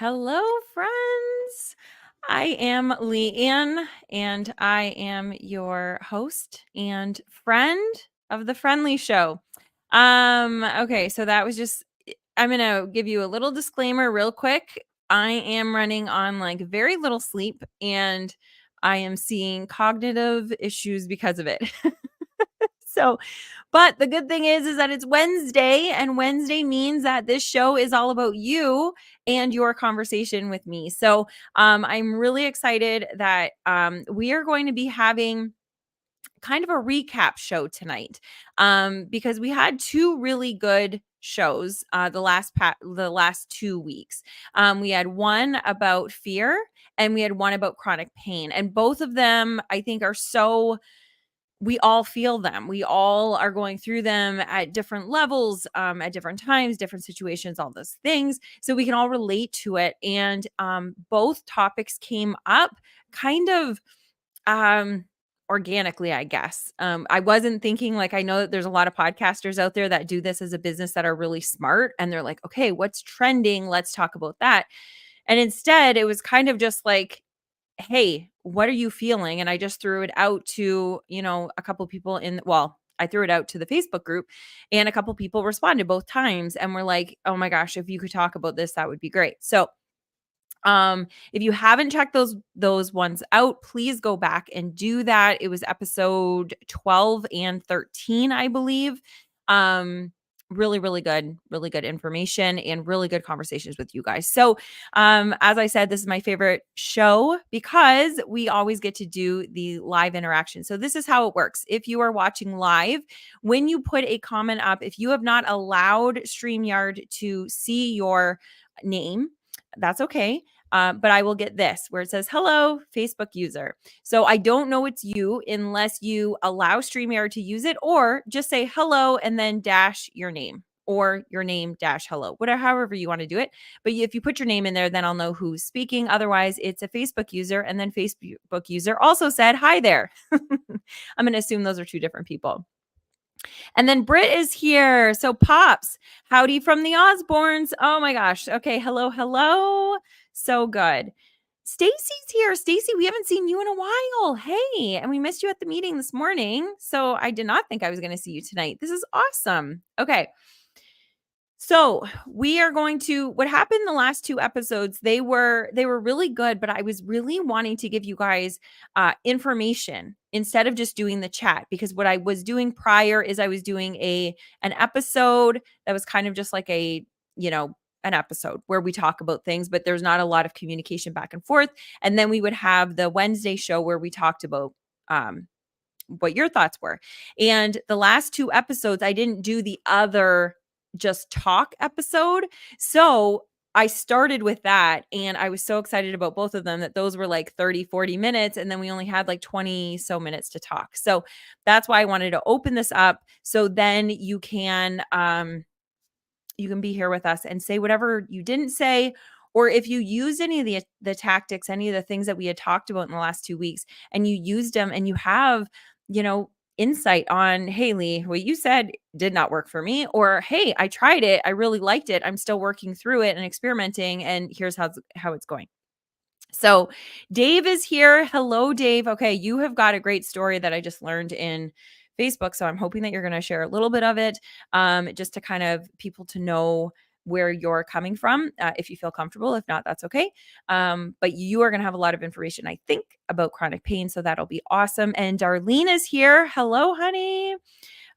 Hello, friends. I am Leanne, and I am your host and friend of the Friend Leigh Show. Okay, so that was just, I'm going to give you a little disclaimer real quick. I am running on like very little sleep, and I am seeing cognitive issues because of it. So, but the good thing is that it's Wednesday, and Wednesday means that this show is all about you and your conversation with me. So, I'm really excited that we are going to be having kind of a recap show tonight, because we had two really good shows the last 2 weeks. We had one about fear, and we had one about chronic pain, and both of them I think are so, we all feel them. We all are going through them at different levels, at different times, different situations, all those things. So we can all relate to it. And both topics came up kind of organically, I guess. I wasn't thinking, like, I know that there's a lot of podcasters out there that do this as a business that are really smart. And they're like, okay, what's trending? Let's talk about that. And instead, it was kind of just like, hey, what are you feeling? And I just threw it out to, a couple people I threw it out to the Facebook group, and a couple people responded both times and were like, oh my gosh, if you could talk about this, that would be great. So if you haven't checked those ones out, please go back and do that. It was episode 12 and 13, I believe. Really, really good information and really good conversations with you guys. So as I said, this is my favorite show because we always get to do the live interaction. So this is how it works. If you are watching live, when you put a comment up, if you have not allowed StreamYard to see your name, that's okay. But I will get this where it says, hello, Facebook user. So I don't know it's you unless you allow StreamYard to use it, or just say hello and then dash your name, or your name dash hello, whatever, however you want to do it. But if you put your name in there, then I'll know who's speaking. Otherwise, it's a Facebook user. And then Facebook user also said, hi there. I'm going to assume those are two different people. And then Britt is here. So Pops, howdy from the Osbournes. Oh my gosh. Okay. Hello. Hello. So good. Stacy's here. Stacy, we haven't seen you in a while. Hey, and we missed you at the meeting this morning. So I did not think I was going to see you tonight. This is awesome. Okay. So we are going to, what happened in the last two episodes, they were really good, but I was really wanting to give you guys information instead of just doing the chat, because what I was doing prior is I was doing an episode that was kind of just like an episode where we talk about things, but there's not a lot of communication back and forth. And then we would have the Wednesday show where we talked about what your thoughts were. And the last two episodes, I didn't do the other just talk episode. So I started with that, and I was so excited about both of them that those were like 30, 40 minutes. And then we only had like 20 so minutes to talk. So that's why I wanted to open this up. So then you can be here with us and say whatever you didn't say, or if you used any of the tactics, any of the things that we had talked about in the last 2 weeks, and you used them and you have, insight on, hey, Leigh, what you said did not work for me, or, hey, I tried it, I really liked it, I'm still working through it and experimenting, and here's how it's going. So Dave is here. Hello, Dave. Okay, you have got a great story that I just learned in Facebook. So I'm hoping that you're going to share a little bit of it, just to kind of people to know where you're coming from, if you feel comfortable. If not, that's okay. But you are going to have a lot of information, I think, about chronic pain. So that'll be awesome. And Darlene is here. Hello, honey.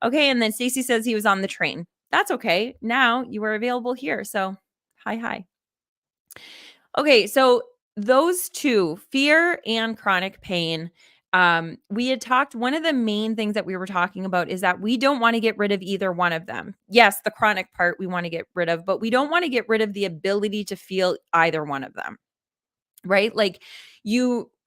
Okay. And then Stacy says he was on the train. That's okay. Now you are available here. So hi. Okay. So those two, fear and chronic pain, we had talked, one of the main things that we were talking about is that we don't want to get rid of either one of them. Yes, the chronic part we want to get rid of, but we don't want to get rid of the ability to feel either one of them, right? Like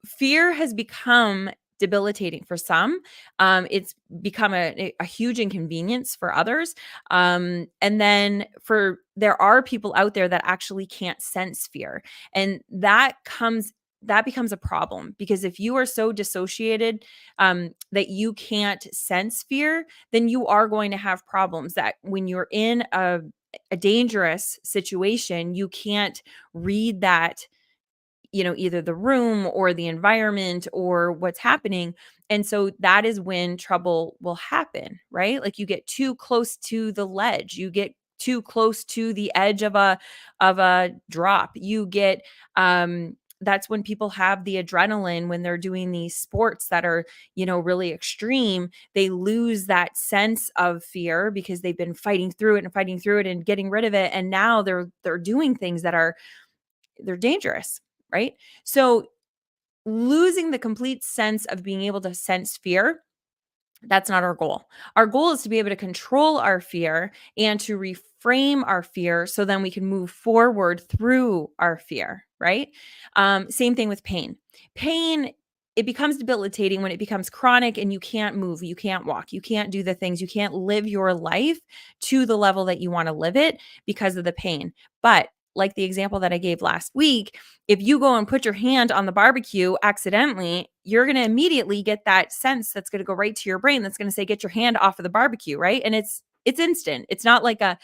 fear has become debilitating for some. It's become a huge inconvenience for others. And then there are people out there that actually can't sense fear. And that becomes a problem, because if you are so dissociated that you can't sense fear, then you are going to have problems that when you're in a dangerous situation, you can't read that, either the room or the environment or what's happening. And so that is when trouble will happen, right? Like you get too close to the ledge, you get too close to the edge of a drop. You get that's when people have the adrenaline when they're doing these sports that are, really extreme. They lose that sense of fear because they've been fighting through it and fighting through it and getting rid of it. And now they're doing things that are they're dangerous, right? So losing the complete sense of being able to sense fear, that's not our goal. Our goal is to be able to control our fear and to reframe our fear so then we can move forward through our fear, right? Same thing with pain. Pain, it becomes debilitating when it becomes chronic and you can't move, you can't walk, you can't do the things, you can't live your life to the level that you want to live it because of the pain. But like the example that I gave last week, if you go and put your hand on the barbecue accidentally, you're going to immediately get that sense that's going to go right to your brain that's going to say, get your hand off of the barbecue, right? And it's instant. It's not like a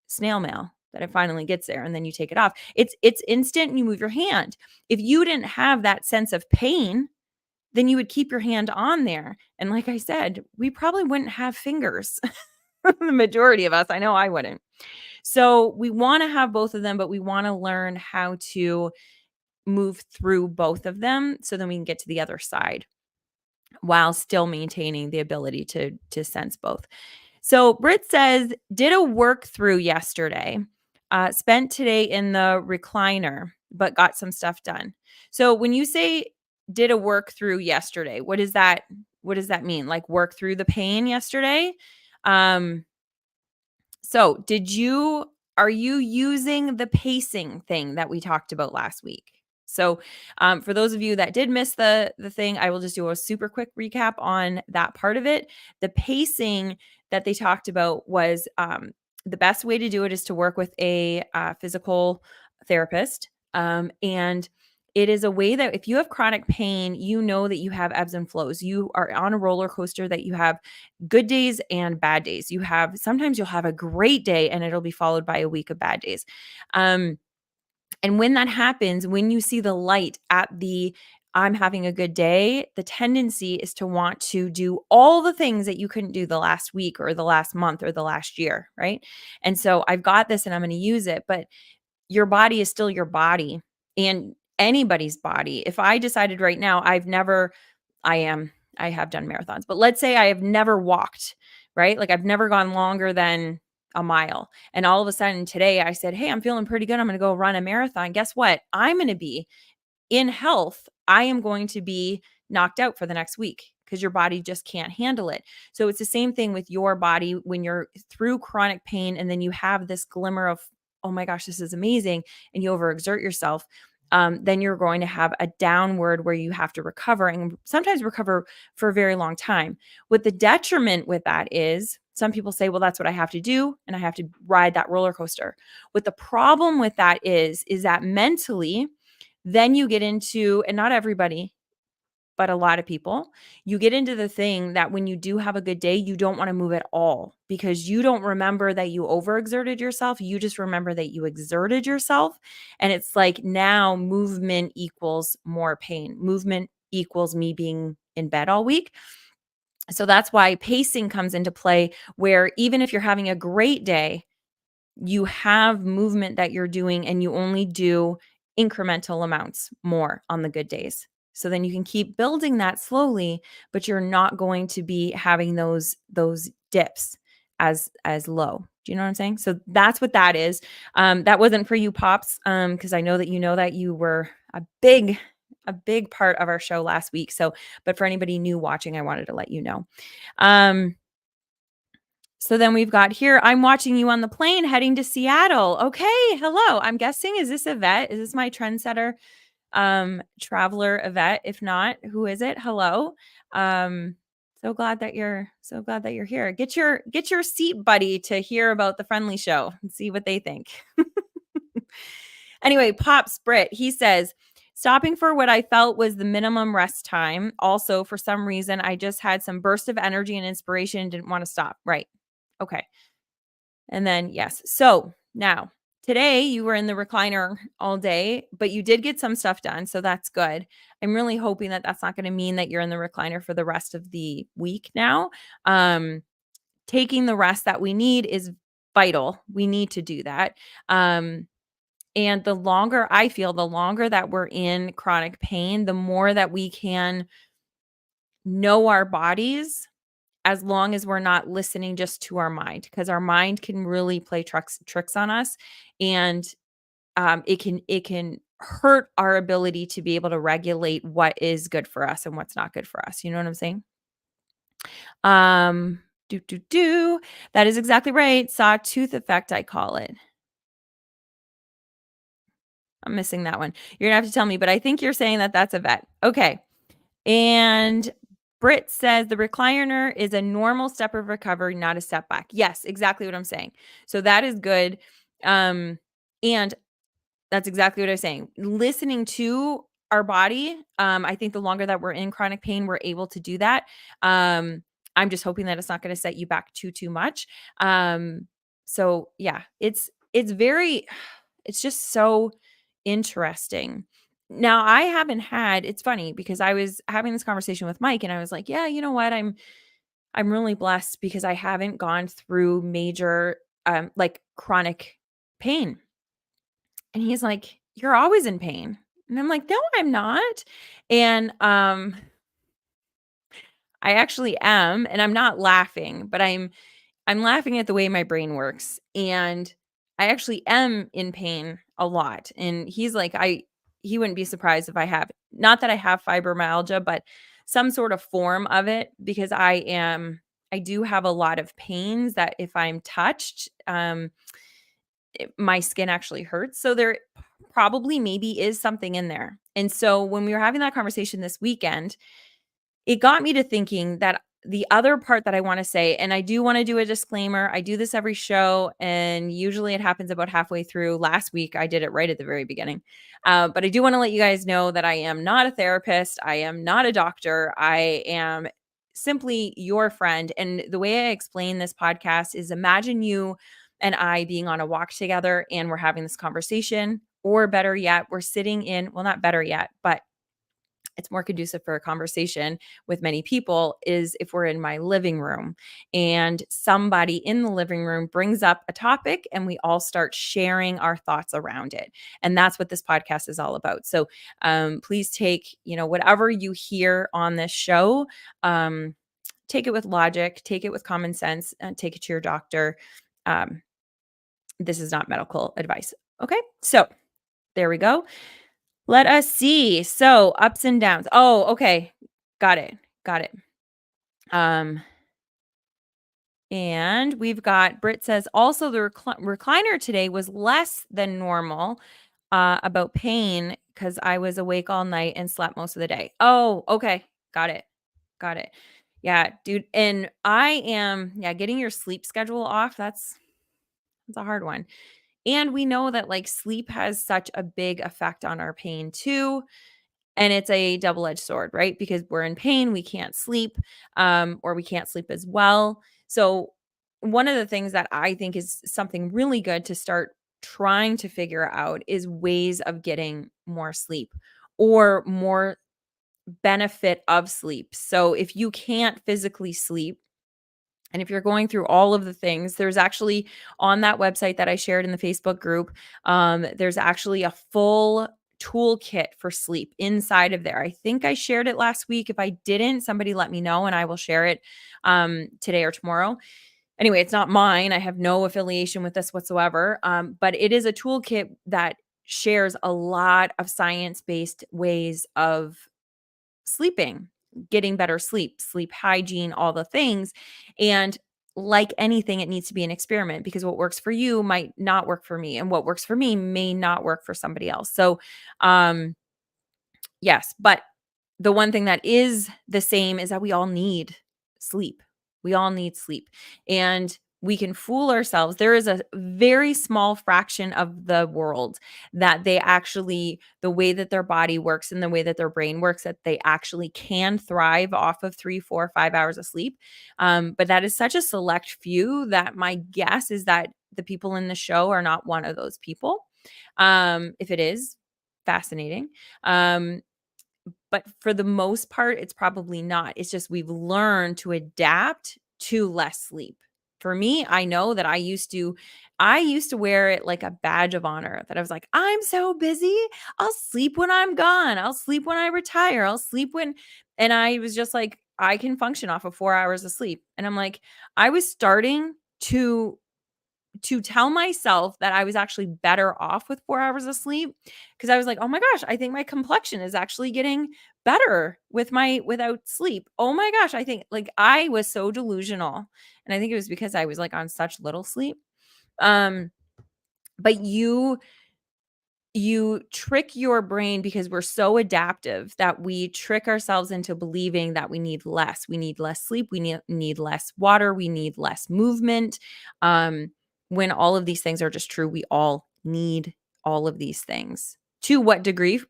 snail mail that it finally gets there and then you take it off. It's instant and you move your hand. If you didn't have that sense of pain, then you would keep your hand on there. And like I said, we probably wouldn't have fingers. The majority of us, I know I wouldn't. So we want to have both of them, but we want to learn how to move through both of them so then we can get to the other side while still maintaining the ability to sense both. So Britt says, did a work through yesterday, spent today in the recliner, but got some stuff done. So when you say did a work through yesterday, what does that mean? Like work through the pain yesterday? So are you using the pacing thing that we talked about last week? So for those of you that did miss the thing, I will just do a super quick recap on that part of it. The pacing that they talked about was the best way to do it is to work with a physical therapist. And it is a way that if you have chronic pain, you know that you have ebbs and flows. You are on a roller coaster, that you have good days and bad days. Sometimes you'll have a great day and it'll be followed by a week of bad days. And when that happens, when you see the light at the I'm having a good day, the tendency is to want to do all the things that you couldn't do the last week or the last month or the last year, right? And so I've got this and I'm going to use it, but your body is still your body and anybody's body. If I decided right now, I have done marathons, but let's say I have never walked, right? Like I've never gone longer than a mile. And all of a sudden today I said, hey, I'm feeling pretty good. I'm going to go run a marathon. Guess what? I'm going to be in health. I am going to be knocked out for the next week because your body just can't handle it. So it's the same thing with your body when you're through chronic pain and then you have this glimmer of, oh my gosh, this is amazing, and you overexert yourself. Then you're going to have a downward where you have to recover and sometimes recover for a very long time. What the detriment with that is some people say, well, that's what I have to do. And I have to ride that roller coaster. What the problem with that is that mentally, then you get into, and not everybody, but a lot of people, you get into the thing that when you do have a good day, you don't want to move at all because you don't remember that you overexerted yourself. You just remember that you exerted yourself. And it's like now movement equals more pain. Movement equals me being in bed all week. So that's why pacing comes into play, where even if you're having a great day, you have movement that you're doing and you only do incremental amounts more on the good days. So then you can keep building that slowly, but you're not going to be having those dips as low. Do you know what I'm saying? So that's what that is. That wasn't for you, Pops, because I know that you were a big part of our show last week. So, but for anybody new watching, I wanted to let you know. So then we've got here, I'm watching you on the plane heading to Seattle. Okay, hello. I'm guessing, is this Yvette? Is this my trendsetter traveler Yvette? If not, who is it? Hello. So glad that you're here. Get your seat buddy to hear about the Friend Leigh Show and see what they think. Anyway, Pops Brit, he says, stopping for what I felt was the minimum rest time. Also, for some reason, I just had some burst of energy and inspiration and didn't want to stop. Right. Okay. And then, yes. So now, today you were in the recliner all day, but you did get some stuff done. So that's good. I'm really hoping that that's not going to mean that you're in the recliner for the rest of the week now. Um, Taking the rest that we need is vital. We need to do that. And the longer I feel, the longer that we're in chronic pain, the more that we can know our bodies as long as we're not listening just to our mind, because our mind can really play tricks on us, and it can hurt our ability to be able to regulate what is good for us and what's not good for us. You know what I'm saying? Do do do. That is exactly right. Sawtooth effect, I call it. I'm missing that one. You're gonna have to tell me, but I think you're saying that that's a vet. Okay. And Britt says the recliner is a normal step of recovery, not a step back. Yes, exactly what I'm saying. So that is good. And that's exactly what I was saying. Listening to our body, I think the longer that we're in chronic pain, we're able to do that. I'm just hoping that it's not going to set you back too much. So yeah, it's very it's just so interesting. Now, I haven't had it's funny because I was having this conversation with Mike and I was like, "Yeah, you know what? I'm really blessed because I haven't gone through major like chronic pain." And he's like, "You're always in pain." And I'm like, "No, I'm not." And I actually am, and I'm not laughing, but I'm laughing at the way my brain works, and I actually am in pain a lot, and he's like, he wouldn't be surprised if I have not that I have fibromyalgia, but some sort of form of it because I do have a lot of pains that if I'm touched, my skin actually hurts, so there probably maybe is something in there, and so when we were having that conversation this weekend, it got me to thinking that the other part that I wanna say, and I do wanna do a disclaimer, I do this every show, and usually it happens about halfway through. Last week, I did it right at the very beginning. But I do wanna let you guys know that I am not a therapist, I am not a doctor, I am simply your friend, and the way I explain this podcast is imagine you and I being on a walk together, and we're having this conversation, or better yet, we're sitting in well, not better yet, but it's more conducive for a conversation with many people is if we're in my living room and somebody in the living room brings up a topic and we all start sharing our thoughts around it. And that's what this podcast is all about. So please take, whatever you hear on this show, take it with logic, take it with common sense, and take it to your doctor. Um, this is not medical advice. Okay. So there we go. Let us see. So, ups and downs. Oh, okay. Got it. Got it. Um, and we've got Britt says also the recliner today was less than normal about pain because I was awake all night and slept most of the day. Oh, okay. Got it. Got it. Yeah, dude. And getting your sleep schedule off, that's a hard one. And we know that like sleep has such a big effect on our pain too. And it's a double-edged sword, right? Because we're in pain, we can't sleep, or we can't sleep as well. So, one of the things that I think is something really good to start trying to figure out is ways of getting more sleep or more benefit of sleep. So, if you can't physically sleep, and if you're going through all of the things, there's actually on that website that I shared in the Facebook group, there's actually a full toolkit for sleep inside of there. I think I shared it last week. If I didn't, somebody let me know and I will share it today or tomorrow. Anyway, it's not mine. I have no affiliation with this whatsoever. But it is a toolkit that shares a lot of science based ways of sleeping, getting better sleep, sleep hygiene, all the things. And like anything, it needs to be an experiment because what works for you might not work for me, and what works for me may not work for somebody else. So, um, yes, but the one thing that is the same is that we all need sleep. We all need sleep. And we can fool ourselves. There is a very small fraction of the world that they actually, the way that their body works and the way that their brain works, that they actually can thrive off of 3, 4, 5 hours of sleep. But that is such a select few that my guess is that the people in the show are not one of those people. If it is, fascinating. Um, but for the most part, it's probably not. It's just we've learned to adapt to less sleep. For me, I know that I used to wear it like a badge of honor that I was like, I'm so busy. I'll sleep when I'm gone. I'll sleep when I retire. I'll sleep when, and I was just like, I can function off of 4 hours of sleep. And I'm like, I was starting to tell myself that I was actually better off with 4 hours of sleep, because I was like, "Oh my gosh, I think my complexion is actually getting better without sleep. Oh my gosh, I think," like, I was so delusional, and I think it was because I was, like, on such little sleep. Um, but you trick your brain because we're so adaptive that we trick ourselves into believing that we need less. We need less sleep, we need less water, we need less movement. Um, when all of these things are just true, we all need all of these things. To what degree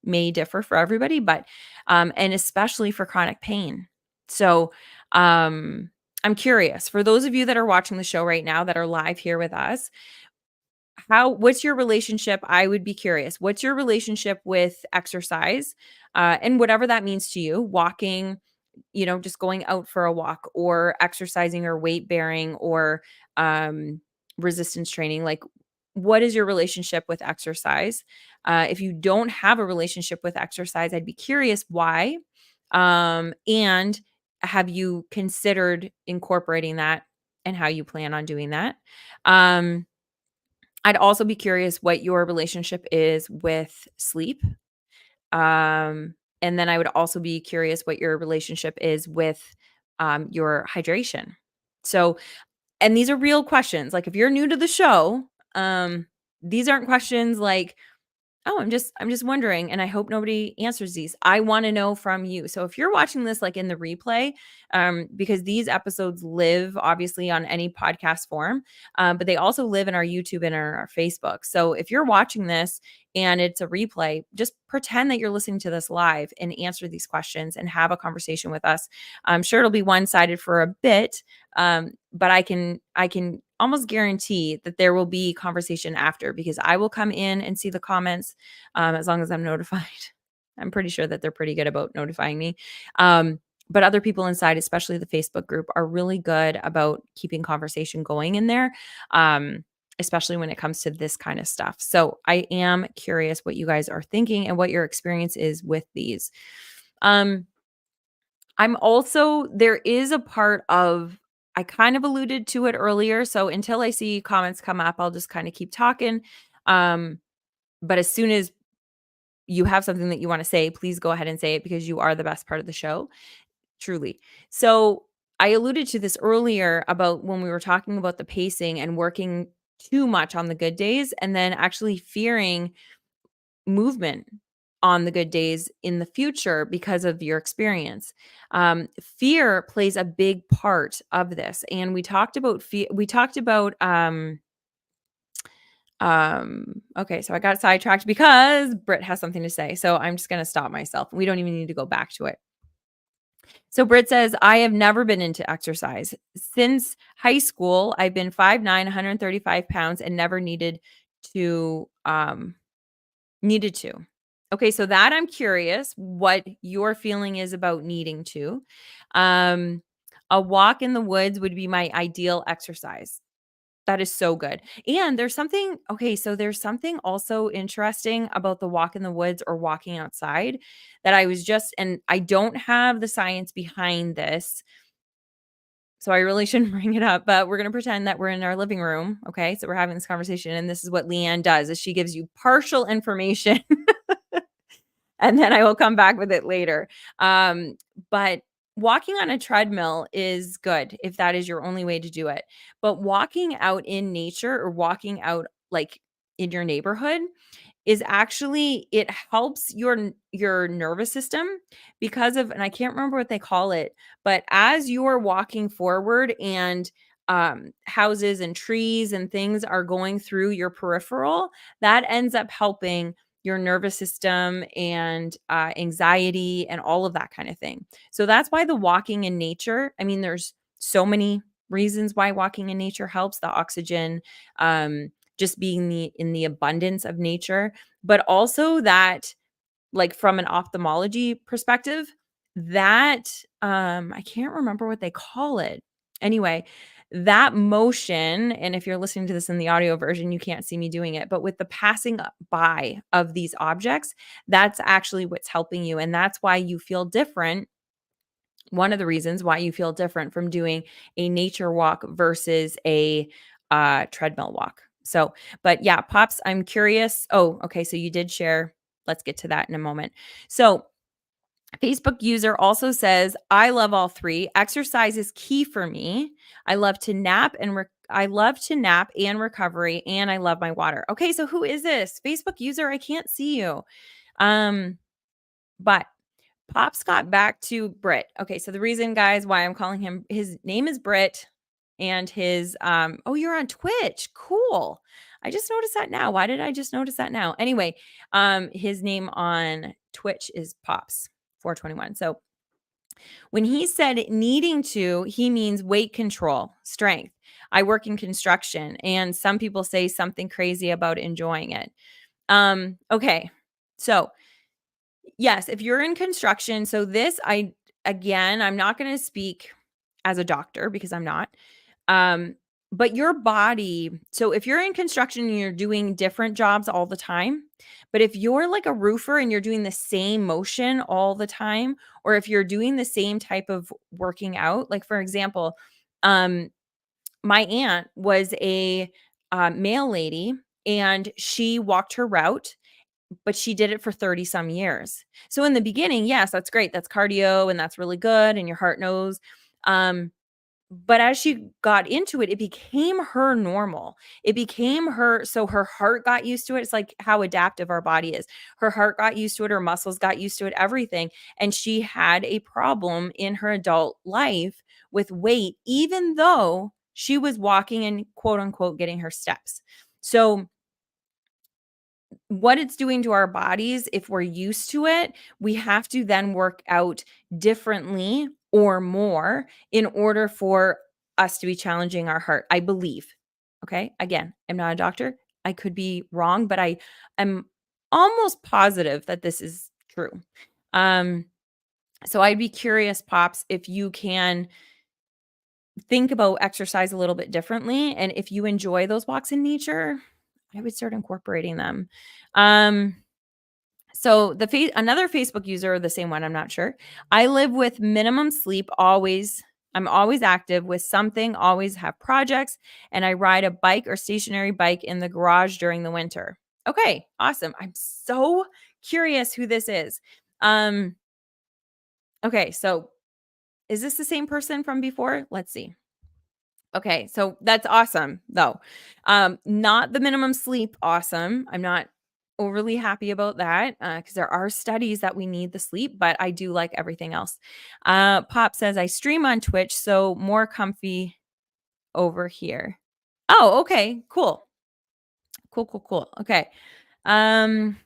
may differ for everybody, but and especially for chronic pain. So, I'm curious, for those of you that are watching the show right now that are live here with us, what's your relationship? I would be curious. What's your relationship with exercise? And whatever that means to you, walking, just going out for a walk, or exercising, or weight bearing, or um, resistance training. Like, what is your relationship with exercise? If you don't have a relationship with exercise, I'd be curious why. And have you considered incorporating that, and how you plan on doing that? Um, I'd also be curious what your relationship is with sleep. And then I would also be curious what your relationship is with your hydration. So, and these are real questions. Like, if you're new to the show, these aren't questions like, "Oh, I'm just wondering, and I hope nobody answers these." I wanna know from you. So if you're watching this, like, in the replay, because these episodes live obviously on any podcast form, but they also live in our YouTube and our Facebook. So if you're watching this and it's a replay, just pretend that you're listening to this live and answer these questions and have a conversation with us. I'm sure it'll be one-sided for a bit, but I can almost guarantee that there will be conversation after, because I will come in and see the comments, as long as I'm notified. I'm pretty sure that they're pretty good about notifying me. But other people inside, especially the Facebook group, are really good about keeping conversation going in there, especially when it comes to this kind of stuff. So I am curious what you guys are thinking and what your experience is with these. Um, there is a part of, I kind of alluded to it earlier. So until I see comments come up, I'll just kind of keep talking. Um, but as soon as you have something that you want to say, please go ahead and say it, because you are the best part of the show, truly. So I alluded to this earlier about when we were talking about the pacing and working too much on the good days, and then actually fearing movement on the good days in the future because of your experience. Fear plays a big part of this. And we talked about fear. We talked about, okay, so I got sidetracked because Britt has something to say. So I'm just going to stop myself. We don't even need to go back to it. So Britt says, I have never been into exercise. Since high school, I've been 5'9", 135 pounds, and never needed to. Okay, so that I'm curious what your feeling is about needing to. Um, a walk in the woods would be my ideal exercise. That is so good. And there's something also interesting about the walk in the woods or walking outside that and I don't have the science behind this, so I really shouldn't bring it up, but we're going to pretend that we're in our living room. Okay, so we're having this conversation, and this is what Leanne does: is she gives you partial information and then I will come back with it later. But walking on a treadmill is good if that is your only way to do it. But walking out in nature, or walking out like in your neighborhood, is actually, it helps your nervous system because of, and I can't remember what they call it, but as you're walking forward and houses and trees and things are going through your peripheral, that ends up helping your nervous system and anxiety and all of that kind of thing. So that's why the walking in nature, I mean, there's so many reasons why walking in nature helps, the oxygen, just being in the abundance of nature, but also that, like, from an ophthalmology perspective, that, I can't remember what they call it. Anyway, that motion, and if you're listening to this in the audio version, you can't see me doing it, but with the passing by of these objects, that's actually what's helping you, and that's why you feel different. One of the reasons why you feel different from doing a nature walk versus a treadmill walk. So, but yeah, Pops, I'm curious. Oh, okay. So you did share. Let's get to that in a moment. So, Facebook user also says, I love all three. Exercise is key for me. I love to nap and I love to nap and recovery, and I love my water. Okay, so who is this? Facebook user, I can't see you. Um, but Pops got back to Brit. Okay, so the reason, guys, why I'm calling him, his name is Brit, and his oh, you're on Twitch. Cool. I just noticed that now. Why did I just notice that now? Anyway, his name on Twitch is Pops 421. So when he said needing to, he means weight control, strength. I work in construction, and some people say something crazy about enjoying it. Okay. So yes, if you're in construction, so this I'm not going to speak as a doctor because I'm not. Um, but your body, so if you're in construction and you're doing different jobs all the time, but if you're like a roofer and you're doing the same motion all the time, or if you're doing the same type of working out, like for example, um, my aunt was a mail lady and she walked her route, but she did it for 30 some years. So in the beginning, yes, that's great. That's cardio and that's really good and your heart knows. Um, but as she got into it, it became her normal. It became her, so her heart got used to it. It's like how adaptive our body is. Her heart got used to it, her muscles got used to it, everything. And she had a problem in her adult life with weight, even though she was walking and quote unquote getting her steps. So what it's doing to our bodies, if we're used to it, we have to then work out differently or more in order for us to be challenging our heart, I believe. Okay. Again, I'm not a doctor. I could be wrong, but I am almost positive that this is true. Um, so I'd be curious, Pops, if you can think about exercise a little bit differently. And if you enjoy those walks in nature, I would start incorporating them. Um, so another Facebook user, the same one, I'm not sure. I live with minimum sleep always. I'm always active with something, always have projects, and I ride a bike or stationary bike in the garage during the winter. Okay, awesome. I'm so curious who this is. Um, okay, so is this the same person from before? Let's see. Okay, so that's awesome though. Not the minimum sleep awesome. I'm not overly happy about that because there are studies that we need the sleep, but I do like everything else. Pop says I stream on Twitch, so more comfy over here. Oh, okay, cool, cool, cool, cool. Okay, um,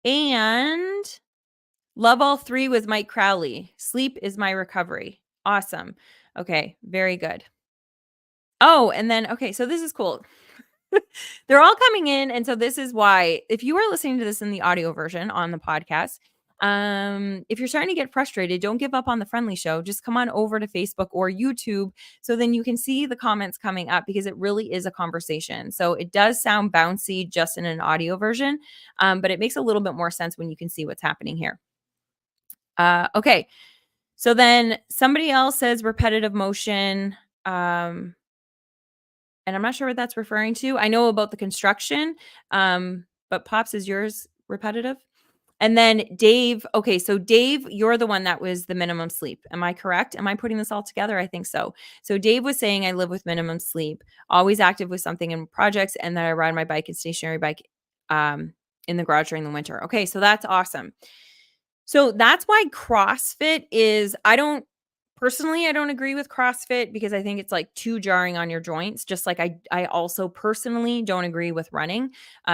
and love all three with Mike Crowley. Sleep is my recovery. Awesome. Okay, very good. Oh, and then okay, so this is cool. They're all coming in, and so this is why if you are listening to this in the audio version on the podcast, if you're starting to get frustrated, don't give up on the Friend Leigh Show. Just come on over to Facebook or YouTube so then you can see the comments coming up because it really is a conversation. So it does sound bouncy just in an audio version, but it makes a little bit more sense when you can see what's happening here. Okay. So then somebody else says repetitive motion. And I'm not sure what that's referring to. I know about the construction, but Pops, is yours repetitive? And then Dave, okay, so Dave, you're the one that was the minimum sleep. Am I correct? Am I putting this all together? I think so. So Dave was saying I live with minimum sleep, always active with something in projects, and then I ride my bike and stationary bike in the garage during the winter. Okay, so that's awesome. So that's why CrossFit is, I don't Personally, I don't agree with CrossFit because I think it's, like, too jarring on your joints, just like I also personally don't agree with running,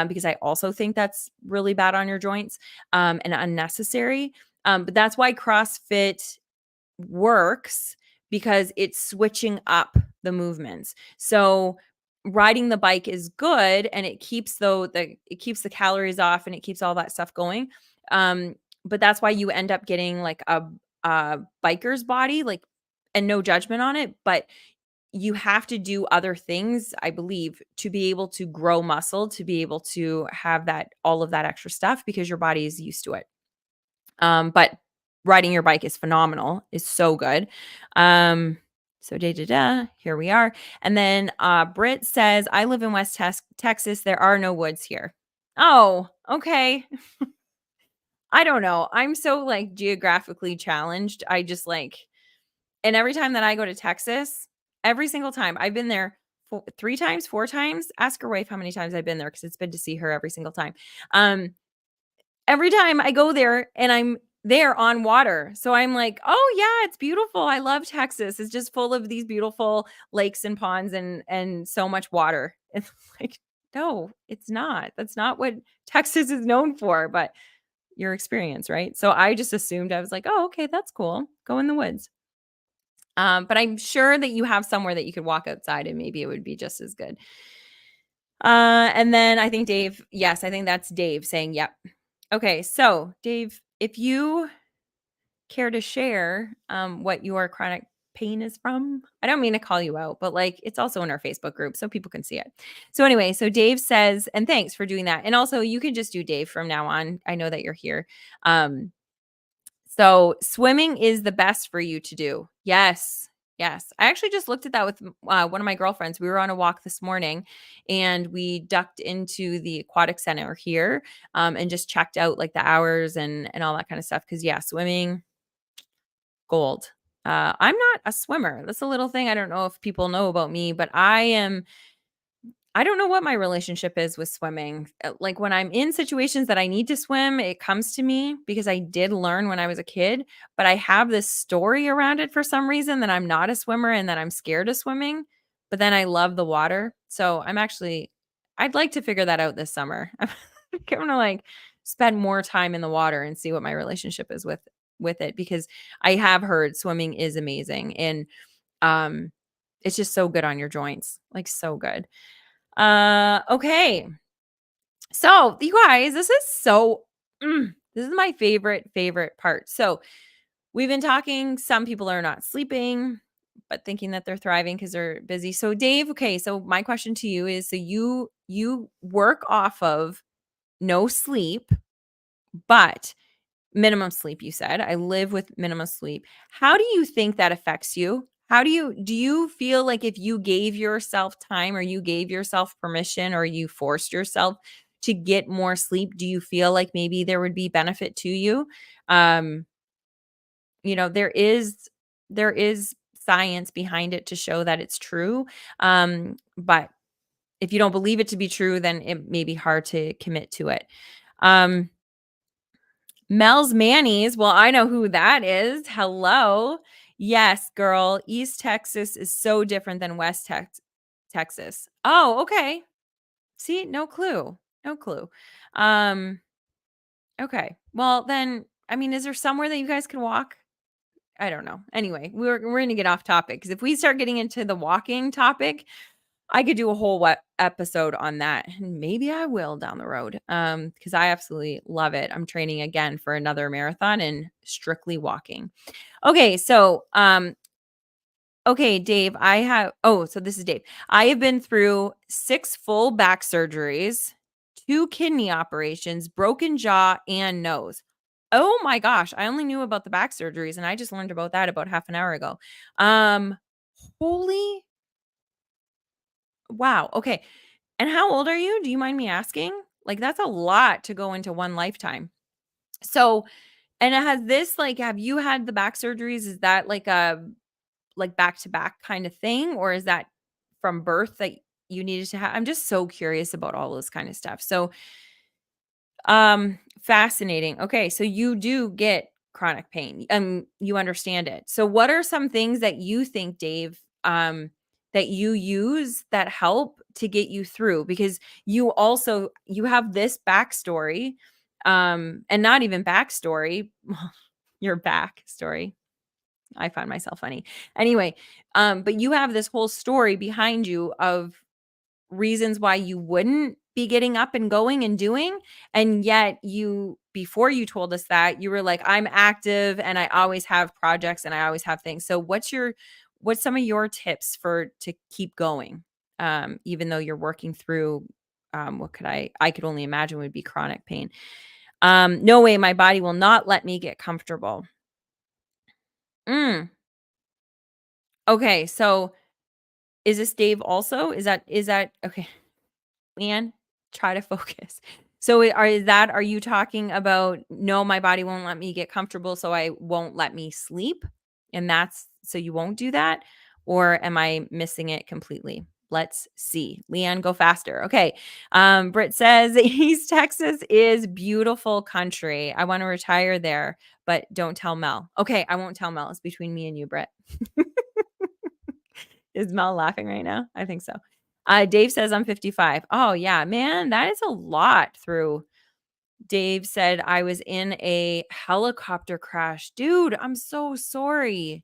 because I also think that's really bad on your joints, and unnecessary, but that's why CrossFit works because it's switching up the movements. So riding the bike is good and it keeps it keeps the calories off and it keeps all that stuff going. But that's why you end up getting like a biker's body, like, and no judgment on it, but you have to do other things, I believe, to be able to grow muscle, to be able to have that all of that extra stuff because your body is used to it. But riding your bike is phenomenal, is so good. So da da da, here we are. And then Britt says, I live in Texas. There are no woods here. Oh, okay. I don't know. I'm so like geographically challenged. I just like, and every time that I go to Texas, every single time I've been there 3 times, 4 times. Ask her wife how many times I've been there because it's been to see her every single time. Um, every time I go there and I'm there on water. So I'm like, "Oh yeah, it's beautiful. I love Texas. It's just full of these beautiful lakes and ponds and so much water." It's like, "No, it's not. That's not what Texas is known for, but your experience, right?" So I just assumed I was like, "Oh, okay, that's cool. Go in the woods." But I'm sure that you have somewhere that you could walk outside and maybe it would be just as good. And then I think Dave, yes, I think that's Dave saying, "Yep." Okay, so Dave, if you care to share what your chronic pain is from, I don't mean to call you out, but like it's also in our Facebook group so people can see it. So, anyway, so Dave says, and thanks for doing that. And also, you can just do Dave from now on. I know that you're here. So, swimming is the best for you to do. Yes. Yes. I actually just looked at that with one of my girlfriends. We were on a walk this morning and we ducked into the aquatic center here and just checked out like the hours and all that kind of stuff. Cause yeah, swimming, gold. I'm not a swimmer. That's a little thing I don't know if people know about me, but I don't know what my relationship is with swimming. Like when I'm in situations that I need to swim, it comes to me because I did learn when I was a kid, but I have this story around it for some reason that I'm not a swimmer and that I'm scared of swimming, but then I love the water. So I'd like to figure that out this summer. I'm going to like spend more time in the water and see what my relationship is with it because I have heard swimming is amazing and um it's just so good on your joints, like so good. Okay. So, you guys, this is my favorite part. So, we've been talking, some people are not sleeping, but thinking that they're thriving because they're busy. So, Dave, okay, so my question to you is so you work off of no sleep, but minimum sleep, you said. I live with minimum sleep. How do you think that affects you? How do you feel like if you gave yourself time or you gave yourself permission or you forced yourself to get more sleep, do you feel like maybe there would be benefit to you? Um, there is science behind it to show that it's true. But if you don't believe it to be true, then it may be hard to commit to it. Um, Mel's Manny's. Well, I know who that is. Hello. Yes, girl. East Texas is so different than Texas. Oh, okay. See, no clue. No clue. Um, okay. Well, then, I mean, is there somewhere that you guys can walk? I don't know. Anyway, we're gonna get off topic because if we start getting into the walking topic, I could do a whole episode on that, and maybe I will down the road, because I absolutely love it. I'm training again for another marathon and strictly walking. Okay, so, okay, Dave, so this is Dave. I have been through 6 full back surgeries, 2 kidney operations, broken jaw, and nose. Oh my gosh, I only knew about the back surgeries, and I just learned about that about half an hour ago. Um, holy wow, okay. And how old are you? Do you mind me asking? Like, that's a lot to go into one lifetime. So, and it has this, like, have you had the back surgeries? Is that like a, like back to back kind of thing? Or is that from birth that you needed to have? I'm just so curious about all this kind of stuff. So, fascinating. Okay. So you do get chronic pain. You understand it. So what are some things that you think, Dave, that you use that help to get you through? Because you have this backstory, and not even backstory, your backstory. I find myself funny. Anyway, but you have this whole story behind you of reasons why you wouldn't be getting up and going and doing, and yet before you told us that, you were like, I'm active and I always have projects and I always have things. So what's some of your tips to keep going, even though you're working through, I could only imagine would be chronic pain. No way, my body will not let me get comfortable. mm, okay, so is this Dave also? Is that okay? Man, try to focus. So are you talking about, no, my body won't let me get comfortable, so I won't let me sleep? And so you won't do that? Or am I missing it completely? Let's see. Leanne, go faster. Okay. Britt says East Texas is beautiful country. I want to retire there, but don't tell Mel. Okay, I won't tell Mel. It's between me and you, Britt. Is Mel laughing right now? I think so. Dave says I'm 55. Oh, yeah, man, that is a lot through. Dave said I was in a helicopter crash. Dude, I'm so sorry.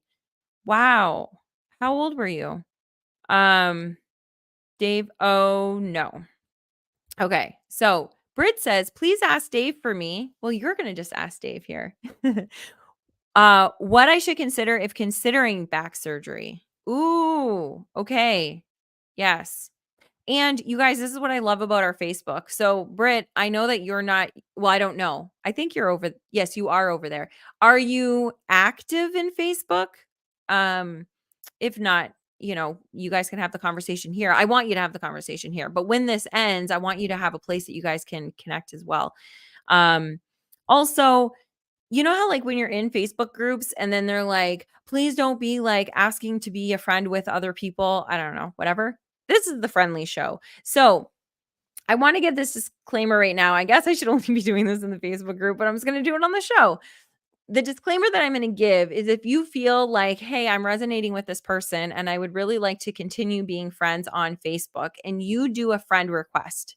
Wow. How old were you? Um, Dave, oh no. Okay. So Britt says, please ask Dave for me. Well, you're gonna just ask Dave here. What I should consider if considering back surgery. Ooh, okay. Yes. And you guys, this is what I love about our Facebook. So, Britt, I know that you're not, well, I don't know. I think you're over. Yes, you are over there. Are you active in Facebook? Um, if not, you guys can have the conversation here. I want you to have the conversation here. But when this ends, I want you to have a place that you guys can connect as well. Um, Also, you know how, like, when you're in Facebook groups and then they're like, please don't be like asking to be a friend with other people. I don't know, whatever. This is the Friend Leigh Show. So I want to get this disclaimer right now. I guess I should only be doing this in the Facebook group, but I'm just going to do it on the show. The disclaimer that I'm going to give is, if you feel like, hey, I'm resonating with this person and I would really like to continue being friends on Facebook, and you do a friend request,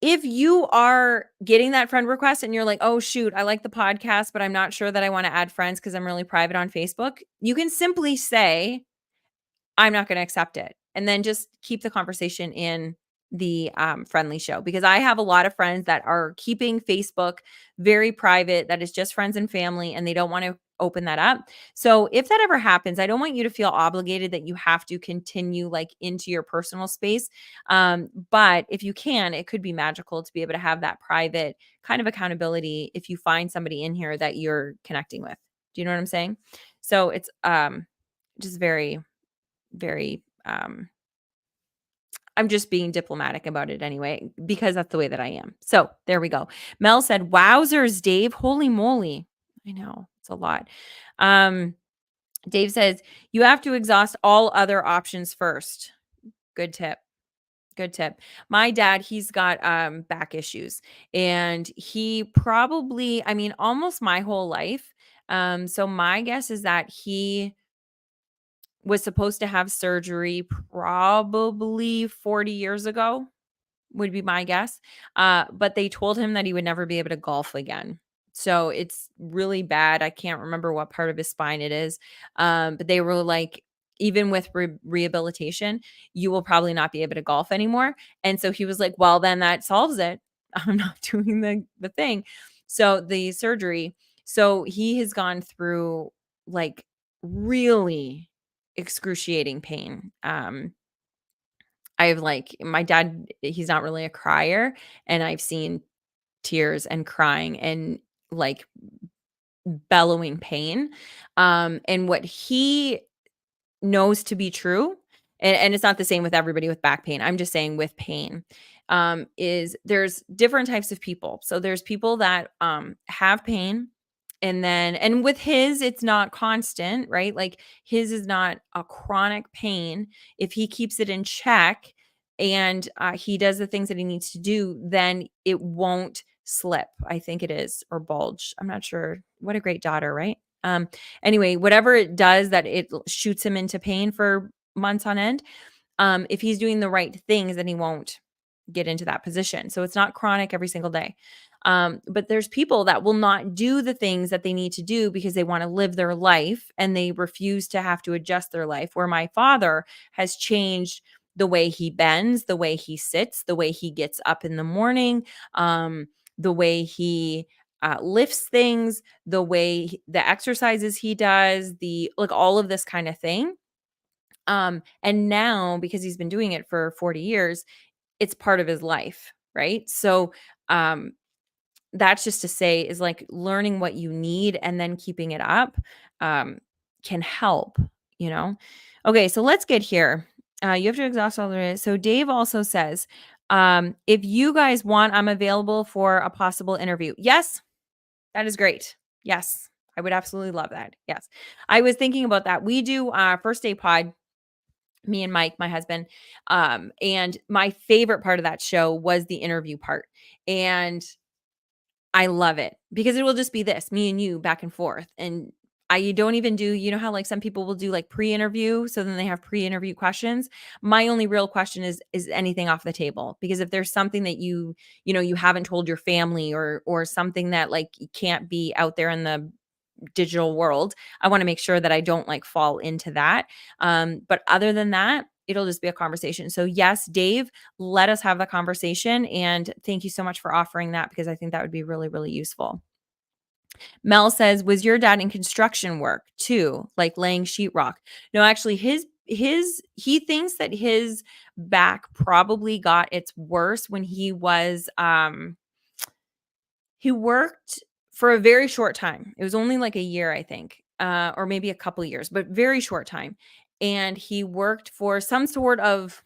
if you are getting that friend request and you're like, oh, shoot, I like the podcast, but I'm not sure that I want to add friends because I'm really private on Facebook, you can simply say, I'm not going to accept it. And then just keep the conversation in the Friend Leigh Show, because I have a lot of friends that are keeping Facebook very private, that is just friends and family, and they don't want to open that up. So if that ever happens, I don't want you to feel obligated that you have to continue like into your personal space. But if you can, it could be magical to be able to have that private kind of accountability if you find somebody in here that you're connecting with. Do you know what I'm saying? So it's just very, very I'm just being diplomatic about it anyway, because that's the way that I am. So there we go. Mel said, wowzers, Dave. Holy moly. I know, it's a lot. Dave says, you have to exhaust all other options first. Good tip. Good tip. My dad, he's got back issues, and he probably, I mean, almost my whole life. So my guess is that he was supposed to have surgery probably 40 years ago, would be my guess. But they told him that he would never be able to golf again. So it's really bad. I can't remember what part of his spine it is. But they were like, even with rehabilitation, you will probably not be able to golf anymore. And so he was like, well, then that solves it. I'm not doing the thing. So the surgery. So he has gone through like really excruciating pain. I've like, my dad, he's not really a crier, and I've seen tears and crying and like bellowing pain. And what he knows to be true, and it's not the same with everybody with back pain. I'm just saying with pain, is there's different types of people. So there's people that have pain, and with his, it's not constant, right? Like his is not a chronic pain. If he keeps it in check and he does the things that he needs to do, then it won't slip, I think it is, or bulge. I'm not sure. What a great daughter, right? Anyway, whatever it does that it shoots him into pain for months on end, if he's doing the right things, then he won't get into that position. So it's not chronic every single day. But there's people that will not do the things that they need to do because they want to live their life and they refuse to have to adjust their life. Where my father has changed the way he bends, the way he sits, the way he gets up in the morning, the way he lifts things, the exercises he does, the like all of this kind of thing. And now because he's been doing it for 40 years, it's part of his life, right? So, um, that's just to say is like learning what you need and then keeping it up, um, can help, you know? Okay, so let's get here. You have to exhaust all the so Dave also says, if you guys want, I'm available for a possible interview. Yes, that is great. Yes, I would absolutely love that. Yes. I was thinking about that. We do first day pod, me and Mike, my husband. And my favorite part of that show was the interview part. And I love it because it will just be this, me and you back and forth. And I don't even do, you know how like some people will do like pre-interview, so then they have pre-interview questions. My only real question is anything off the table, because if there's something that you haven't told your family, or something that like can't be out there in the digital world, I want to make sure that I don't like fall into that. But other than that, it'll just be a conversation. So yes, Dave, let us have the conversation. And thank you so much for offering that, because I think that would be really, really useful. Mel says, was your dad in construction work too, like laying sheetrock? No, actually he thinks that his back probably got its worst when he worked for a very short time. It was only like a year, I think, or maybe a couple years, but very short time. And he worked for some sort of,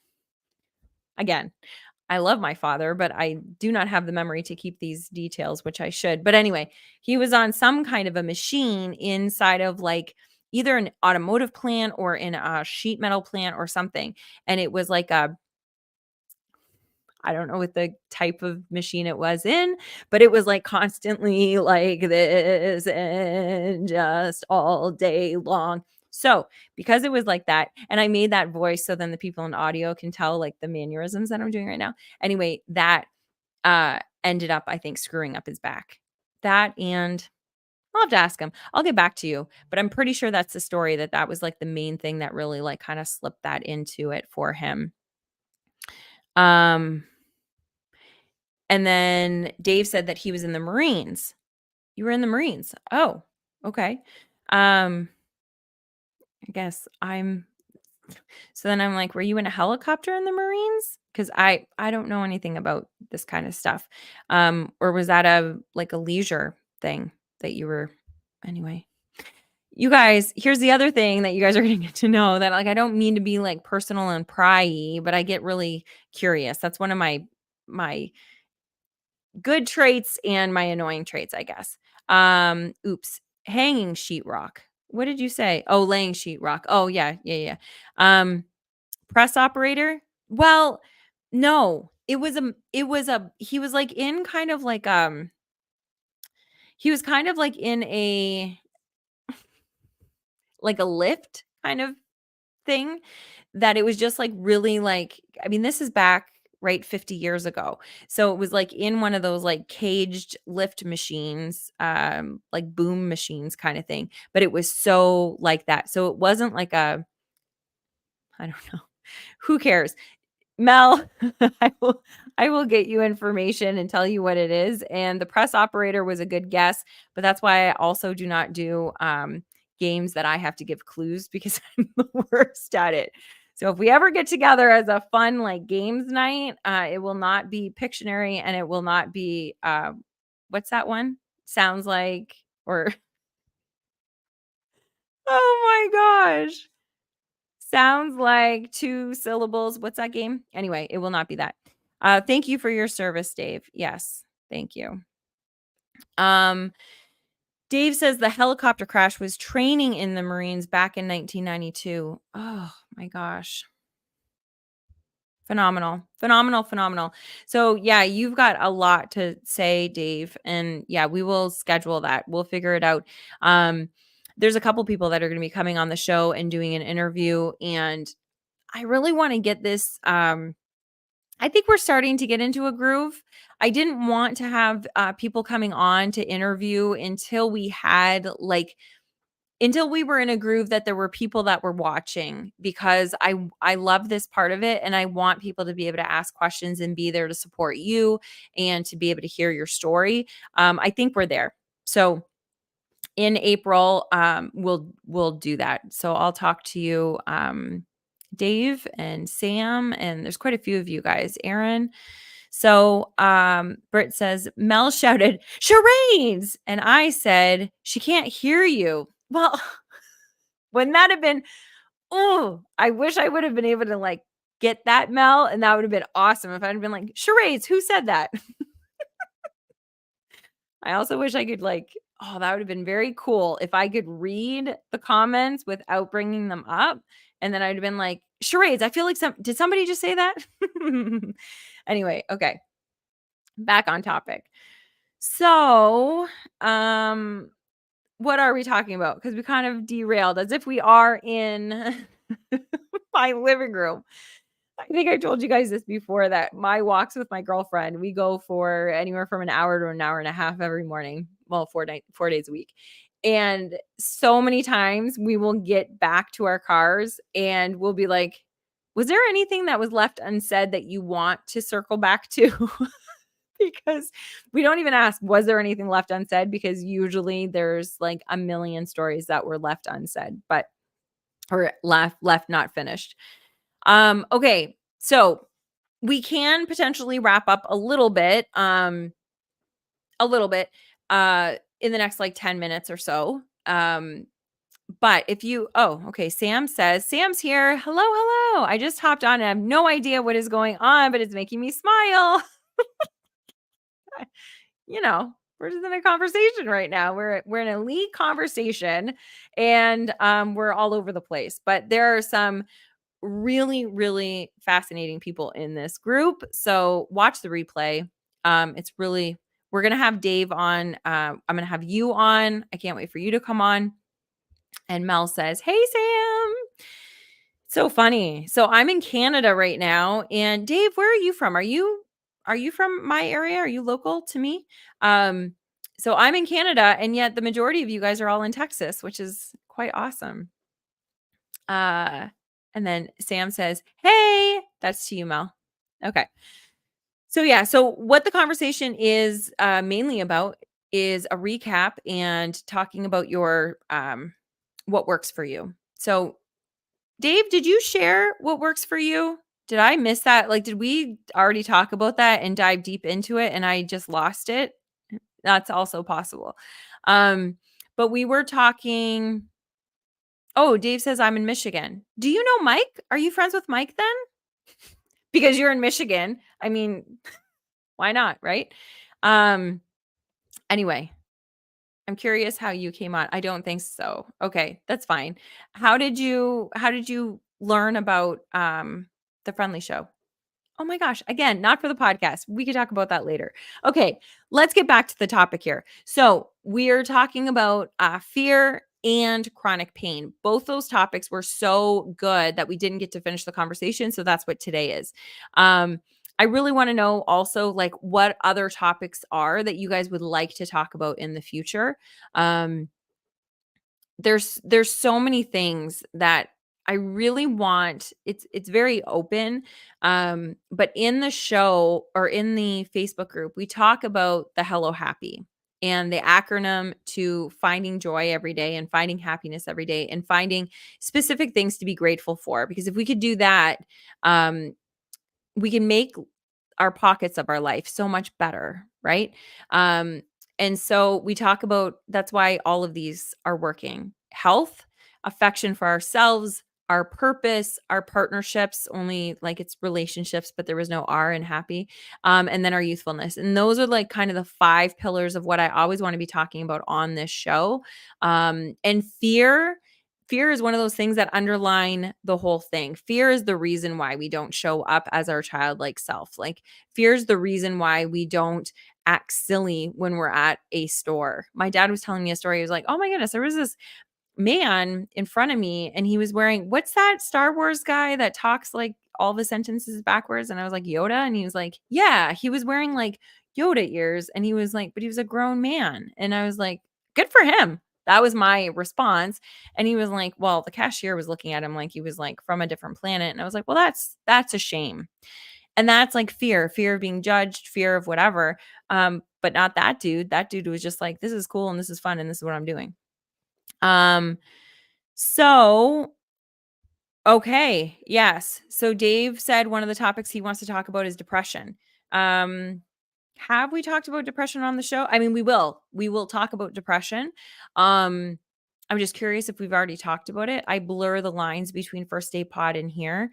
again, I love my father, but I do not have the memory to keep these details, which I should. But anyway, he was on some kind of a machine inside of like either an automotive plant or in a sheet metal plant or something. And it was like I don't know what the type of machine it was in, but it was like constantly like this and just all day long. So, because it was like that, and I made that voice so then the people in audio can tell like the mannerisms that I'm doing right now. Anyway, that ended up, I think, screwing up his back. That, and I'll have to ask him. I'll get back to you, but I'm pretty sure that's the story, that was like the main thing that really like kind of slipped that into it for him. Um And then Dave said that he was in the Marines. You were in the Marines. Oh, okay. Um, I guess I'm so then I'm like, were you in a helicopter in the Marines? Because I don't know anything about this kind of stuff. Or was that a like a leisure thing that you were anyway? You guys, here's the other thing that you guys are gonna get to know, that like I don't mean to be like personal and pryy, but I get really curious. That's one of my good traits and my annoying traits, I guess. Oops. Hanging sheetrock. What did you say? Oh, laying sheetrock. Oh, yeah, yeah, yeah. Press operator? Well, no. He was like in kind of like he was kind of like in a like a lift kind of thing, that it was just like really like, I mean, this is back right 50 years ago. So it was like in one of those like caged lift machines, like boom machines kind of thing, but it was so like that. So it wasn't like I don't know. Who cares? Mel, I will get you information and tell you what it is. And the press operator was a good guess, but that's why I also do not do games that I have to give clues, because I'm the worst at it. So if we ever get together as a fun like games night, it will not be Pictionary, and it will not be what's that one? Sounds like, or oh my gosh. Sounds like 2 syllables. What's that game? Anyway, it will not be that. Thank you for your service, Dave. Yes, thank you. Um, Dave says the helicopter crash was training in the Marines back in 1992. Oh my gosh. Phenomenal. Phenomenal, phenomenal. So, yeah, you've got a lot to say, Dave, and yeah, we will schedule that. We'll figure it out. Um, there's a couple people that are gonna be coming on the show and doing an interview, and I really wanna get this, I think we're starting to get into a groove. I didn't want to have, people coming on to interview until we were in a groove that there were people that were watching, because I love this part of it, and I want people to be able to ask questions and be there to support you and to be able to hear your story. I think we're there. So in April, we'll do that. So I'll talk to you, Dave and Sam, and there's quite a few of you guys, Aaron. So Britt says, Mel shouted, charades. And I said, she can't hear you. Well, wouldn't that have been, oh, I wish I would have been able to like get that, Mel. And that would have been awesome if I'd been like, charades, who said that? I also wish I could like, oh, that would have been very cool if I could read the comments without bringing them up. And then I'd have been like, charades. I feel like did somebody just say that? Anyway, okay. Back on topic. So, what are we talking about? Because we kind of derailed as if we are in my living room. I think I told you guys this before, that my walks with my girlfriend, we go for anywhere from an hour to an hour and a half every morning. Well, 4 days a week. And so many times we will get back to our cars and we'll be like, was there anything that was left unsaid that you want to circle back to? Because we don't even ask, was there anything left unsaid? Because usually there's like a million stories that were left unsaid, but or left not finished. Okay. So we can potentially wrap up a little bit, in the next like 10 minutes or so. But if you, oh, okay. Sam says, Sam's here. Hello, hello. I just hopped on and I have no idea what is going on, but it's making me smile. We're just in a conversation right now. We're in a league conversation, and we're all over the place. But there are some really, really fascinating people in this group. So watch the replay. It's really, we're gonna have Dave on. I'm gonna have you on. I can't wait for you to come on. And Mel says, "Hey Sam." So funny. So I'm in Canada right now. And Dave, where are you from? Are you from my area? Are you local to me? Um, so I'm in Canada, and yet the majority of you guys are all in Texas, which is quite awesome. Uh, and then Sam says, "Hey," that's to you, Mel. Okay. So yeah, so what the conversation is mainly about is a recap and talking about your what works for you. So Dave, did you share what works for you? Did I miss that? Like, did we already talk about that and dive deep into it and I just lost it? That's also possible. But we were talking. Oh, Dave says I'm in Michigan. Do you know Mike? Are you friends with Mike then? Because you're in Michigan. I mean, why not, right? Um, anyway, I'm curious how you came on. I don't think so. Okay, that's fine. How did you learn about the Friendly Show? Oh my gosh, again, not for the podcast. We could talk about that later. Okay, let's get back to the topic here. So, we're talking about fear and chronic pain. Both those topics were so good that we didn't get to finish the conversation. So, that's what today is. I really want to know also like what other topics are that you guys would like to talk about in the future. Um, there's so many things that I really want. It's very open. But in the show or in the Facebook group, we talk about the Hello Happy and the acronym to finding joy every day and finding happiness every day and finding specific things to be grateful for. Because if we could do that, we can make our pockets of our life so much better, right? Um, and so we talk about that's why all of these are working. Health, affection for ourselves, our purpose, our partnerships, only like it's relationships, but there was no R in happy. And then our youthfulness. And those are like kind of the 5 pillars of what I always want to be talking about on this show. And fear fear is one of those things that underline the whole thing. Fear is the reason why we don't show up as our childlike self. Like, fear is the reason why we don't act silly when we're at a store. My dad was telling me a story. He was like, "Oh my goodness, there was this man in front of me and he was wearing, what's that Star Wars guy that talks like all the sentences backwards?" And I was like, "Yoda?" And he was like, "Yeah, he was wearing like Yoda ears." And he was like, "But he was a grown man." And I was like, "Good for him." That was my response. And he was like, "Well, the cashier was looking at him like he was like from a different planet." And I was like, "Well, that's a shame." And that's like fear of being judged, fear of whatever. But not that dude. That dude was just like, "This is cool and this is fun and this is what I'm doing." Um, so okay, yes. So Dave said one of the topics he wants to talk about is depression. Um, have we talked about depression on the show? I mean, we will. We will talk about depression. Um, I'm just curious if we've already talked about it. I blur the lines between First Day Pod and here.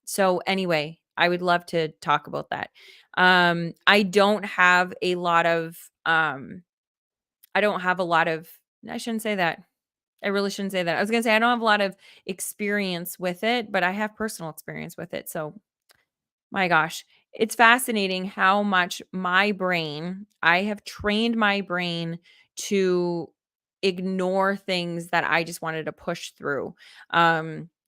So anyway, I would love to talk about that. I don't have a lot of I don't have a lot of I shouldn't say that. I really shouldn't say that. I was gonna say I don't have a lot of experience with it, but I have personal experience with it. So, my gosh, it's fascinating how much I have trained my brain to ignore things that I just wanted to push through.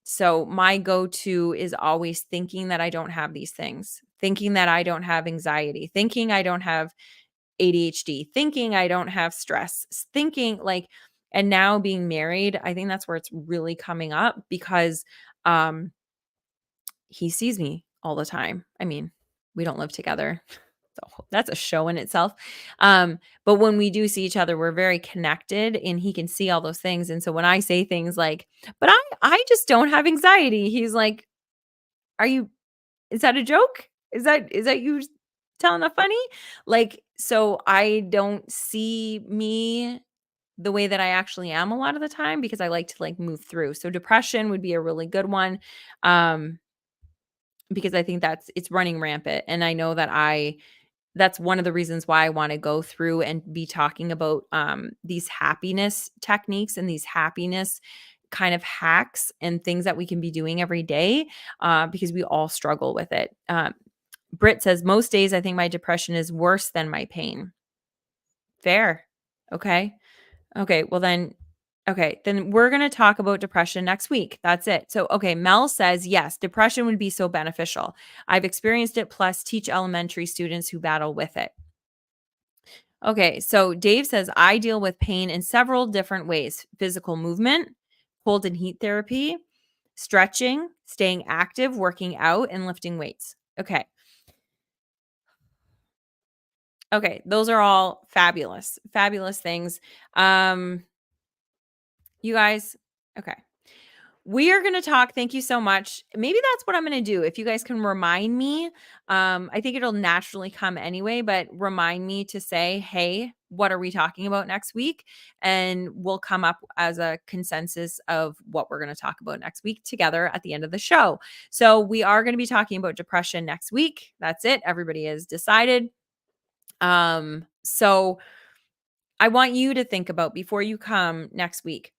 So my go-to is always thinking that I don't have these things, thinking that I don't have anxiety, thinking I don't have ADHD, thinking I don't have stress, thinking like, and now being married, I think that's where it's really coming up because um he sees me all the time. I mean, we don't live together. So that's a show in itself. But when we do see each other, we're very connected and he can see all those things. And so when I say things like, "But I just don't have anxiety," he's like, "Are you is that a joke? Is that you telling a funny?" Like, so I don't see me the way that I actually am a lot of the time because I like to like move through. So depression would be a really good one. Um, because I think it's running rampant. And I know that that's one of the reasons why I want to go through and be talking about these happiness techniques and these happiness kind of hacks and things that we can be doing every day because we all struggle with it. Britt says, most days I think my depression is worse than my pain. Fair. Okay. Okay. Well, then, okay. Then we're going to talk about depression next week. That's it. So, okay. Mel says, yes, depression would be so beneficial. I've experienced it, plus teach elementary students who battle with it. Okay. So, Dave says, I deal with pain in several different ways: physical movement, cold and heat therapy, stretching, staying active, working out, and lifting weights. Okay. Okay, those are all fabulous, fabulous things. Um, you guys, okay. We are going to talk. Thank you so much. Maybe that's what I'm going to do. If you guys can remind me, I think it'll naturally come anyway, but remind me to say, "Hey, what are we talking about next week?" And we'll come up as a consensus of what we're going to talk about next week together at the end of the show. So we are going to be talking about depression next week. That's it. Everybody has decided. So I want you to think about before you come next week.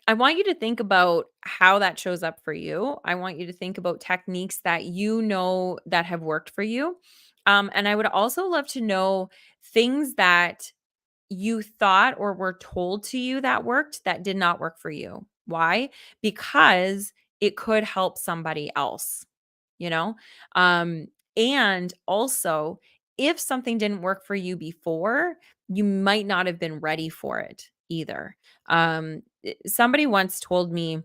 I want you to think about how that shows up for you. I want you to think about techniques that you know that have worked for you. And I would also love to know things that you thought or were told to you that worked that did not work for you. Why? Because it could help somebody else, you know? Um, and also, if something didn't work for you before, you might not have been ready for it either. Somebody once told me,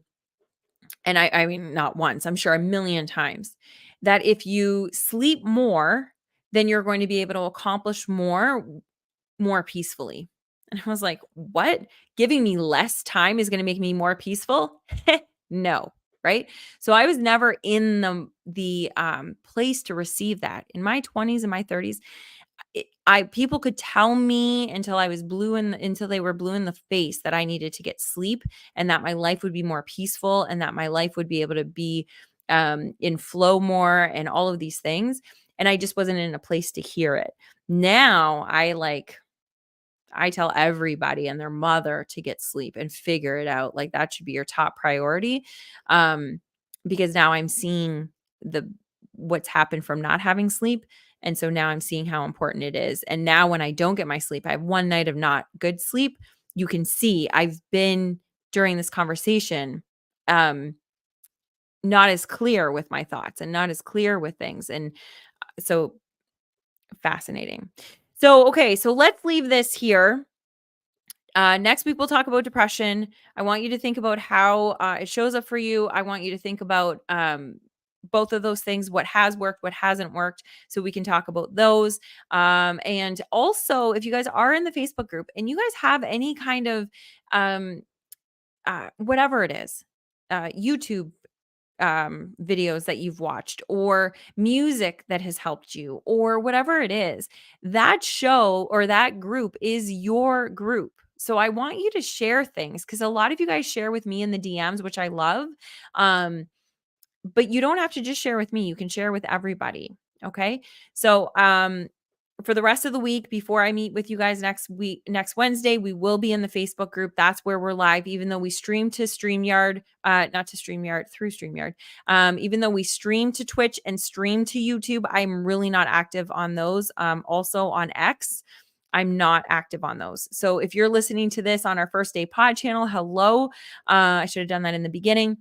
and I mean, not once, I'm sure a million times, that if you sleep more, then you're going to be able to accomplish more peacefully. And I was like, "What? Giving me less time is gonna make me more peaceful?" No, right? So I was never in the place to receive that. In my 20s and my 30s, I people could tell me until they were blue in the face that I needed to get sleep and that my life would be more peaceful and that my life would be able to be in flow more and all of these things. And I just wasn't in a place to hear it. Now I tell everybody and their mother to get sleep and figure it out. Like, that should be your top priority. Um, because now I'm seeing the what's happened from not having sleep. And so now I'm seeing how important it is. And now when I don't get my sleep, I have one night of not good sleep. You can see I've been during this conversation um not as clear with my thoughts and not as clear with things. And so fascinating. So, okay, so let's leave this here. Next week, we'll talk about depression. I want you to think about how it shows up for you. I want you to think about both of those things, what has worked, what hasn't worked, so we can talk about those. And also, if you guys are in the Facebook group and you guys have any kind of um, whatever it is, YouTube videos that you've watched or music that has helped you or whatever it is, that show or that group is your group. So I want you to share things because a lot of you guys share with me in the DMs, which I love. Um, but you don't have to just share with me. You can share with everybody. Okay. So, for the rest of the week, before I meet with you guys next Wednesday, we will be in the Facebook group. That's where we're live, even though we stream to StreamYard, not to StreamYard, through StreamYard. Even though we stream to Twitch and stream to YouTube, I'm really not active on those. Also on X, I'm not active on those. So if you're listening to this on our First Day Pod channel, hello. I should have done that in the beginning.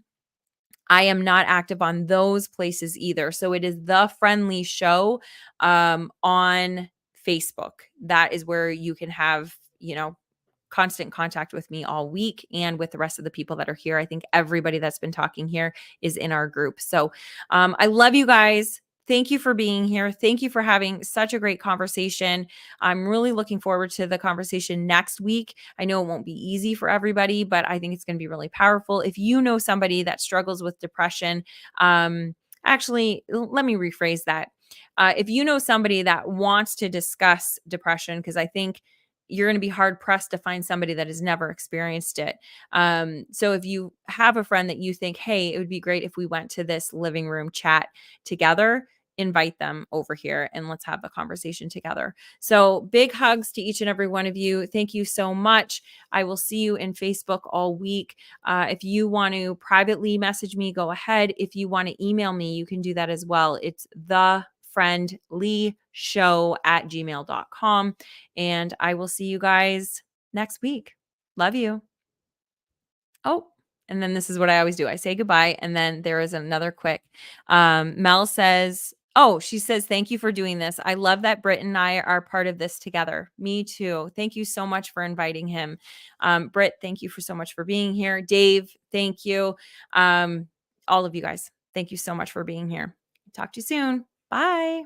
I am not active on those places either. So it is the Friend Leigh Show on Facebook. That is where you can have, constant contact with me all week and with the rest of the people that are here. I think everybody that's been talking here is in our group. So I love you guys. Thank you for being here. Thank you for having such a great conversation. I'm really looking forward to the conversation next week. I know it won't be easy for everybody, but I think it's going to be really powerful. If you know somebody that struggles with depression, actually, let me rephrase that. If you know somebody that wants to discuss depression, because I think you're going to be hard pressed to find somebody that has never experienced it. So if you have a friend that you think, hey, it would be great if we went to this living room chat together, invite them over here and let's have a conversation together. So big hugs to each and every one of you. Thank you so much. I will see you in Facebook all week. If you want to privately message me, go ahead. If you want to email me, you can do that as well. It's thefriendleishow@gmail.com. And I will see you guys next week. Love you. Oh, and then this is what I always do. I say goodbye. And then there is another quick. Mel says, oh, she says, thank you for doing this. I love that Britt and I are part of this together. Me too. Thank you so much for inviting him. Britt, thank you for so much for being here. Dave, thank you. All of you guys, thank you so much for being here. Talk to you soon. Bye.